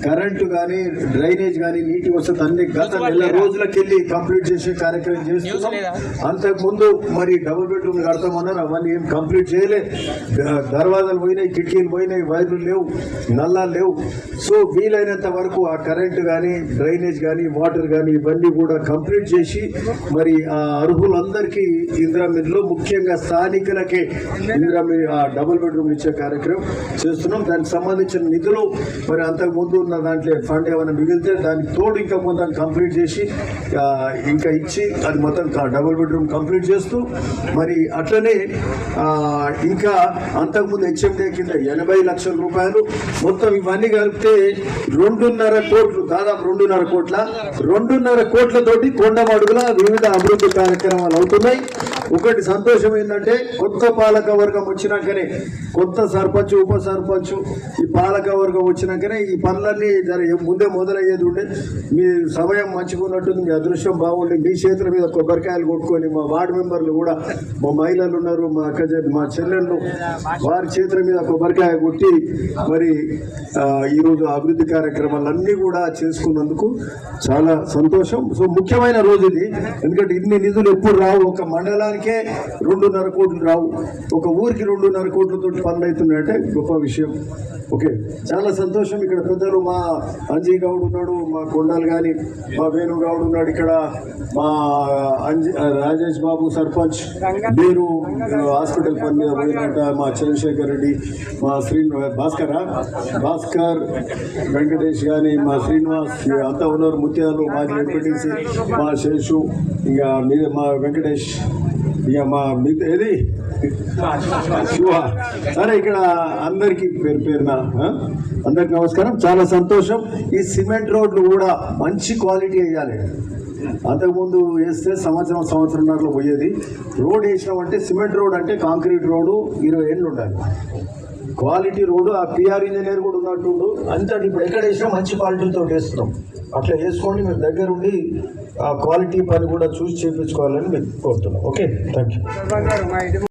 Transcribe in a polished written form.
Current కానీ drainage కానీ నీటి వసతి అన్ని గత నెల రోజులకెళ్ళి కంప్లీట్ చేసే కార్యక్రమం చేస్తున్నాం. అంతకుముందు మరి డబుల్ బెడ్రూమ్ కడతామన్నారు, అవన్నీ ఏం కంప్లీట్ చేయలే. దర్వాజాలు పోయినాయి, కిటికీలు పోయినాయి, వైర్లు లేవు, నల్లాలు లేవు. సో వీలైనంత వరకు ఆ కరెంటు కానీ డ్రైనేజ్ కానీ వాటర్ కానీ ఇవన్నీ కూడా కంప్లీట్ చేసి మరి ఆ అర్హులందరికీ ఇందిరామిల్లు, ముఖ్యంగా స్థానికులకే ఇందిరామిల్ డబుల్ బెడ్రూమ్ ఇచ్చే కార్యక్రమం చేస్తున్నాం. దానికి సంబంధించిన నిధులు మరి అంతకుముందు ఉన్న దాంట్లో ఫండ్ ఏమైనా మిగిలితే దానికి తోడు ఇంకా మొత్తం కంప్లీట్ చేసి ఇంకా ఇచ్చి అది మొత్తం డబుల్ బెడ్రూమ్ కంప్లీట్ చేస్తూ మరి అట్లనే ఇంకా అంతకుముందు హెచ్ఎండే కింద 80 లక్షల రూపాయలు మొత్తం ఇవన్నీ కలిపితే 2.5 కోట్లు, దాదాపు 2.5 కోట్లతోటి కొండమడుగుల వివిధ అభివృద్ధి కార్యక్రమాలు అవుతున్నాయి. ఒకటి సంతోషం ఏంటంటే కొత్త పాలక వర్గం వచ్చినాకనే, కొత్త సర్పంచ్ ఉప సర్పంచ్ ఈ పాలక వర్గం వచ్చినాకనే ఈ పనులన్నీ ముందే మొదలయ్యేది ఉండే. మీ సమయం మంచుకున్నట్టుంది, మీ అదృష్టం బాగుండి మీ చేతుల మీద కొబ్బరికాయలు కొట్టుకొని మా వార్డు మెంబర్లు కూడా, మా మహిళలు ఉన్నారు, మా మా చెల్లెళ్ళు, వారి చేతుల మీద కొబ్బరికాయ కొట్టి మరి ఈరోజు అభివృద్ధి కార్యక్రమాలన్నీ కూడా చేసుకున్నందుకు చాలా సంతోషం. సో ముఖ్యమైన రోజు ఇది, ఎందుకంటే ఇన్ని నిధులు ఎప్పుడు రావు. ఒక మండలానికే 2.5 కోట్లు రావు, ఒక ఊరికి 2.5 కోట్లతో పనులు అవుతున్నాయంటే గొప్ప విషయం. ఓకే, చాలా సంతోషం. ఇక్కడ పెద్దలు మా అంజీ గౌడ్ ఉన్నాడు, మా కొండలు కానీ మా వేణు గౌడ్ ఉన్నాడు, ఇక్కడ మా రాజేష్ బాబు సర్పంచ్ మీరు హాస్పిటల్ పని మీద పోయినట్ట, మా చంద్రశేఖర్ రెడ్డి, మా భాస్కర్ వెంకటేష్ కానీ మా శ్రీనివాస్ అంతా ఉన్నారు, ముత్యాలు మాజీ వెంకటేసి, మా శేషు, ఇక మీద మా వెంకటేష్, ఇక మా మిగతా ఏది శివ. సరే, ఇక్కడ అందరికీ పేరున అందరికి నమస్కారం. చాలా సంతోషం. ఈ సిమెంట్ రోడ్లు కూడా మంచి క్వాలిటీ వేయాలి. అంతకుముందు వేస్తే సంవత్సరంన్నరలో పోయేది. రోడ్ వేసినామంటే సిమెంట్ రోడ్ అంటే కాంక్రీట్ రోడ్డు 20 ఏళ్ళు ఉండాలి. క్వాలిటీ రోడ్డు ఆ పిఆర్ ఇంజనీర్ కూడా ఉన్నట్టుండు. అంతా ఇప్పుడు ఎక్కడ వేసినా మంచి క్వాలిటీతో వేస్తున్నాం. అట్లా వేసుకోండి. మీరు దగ్గర ఉండి ఆ క్వాలిటీ పని కూడా చూసి చేయించుకోవాలని మీకు కోరుతున్నాం. Okay, thank you.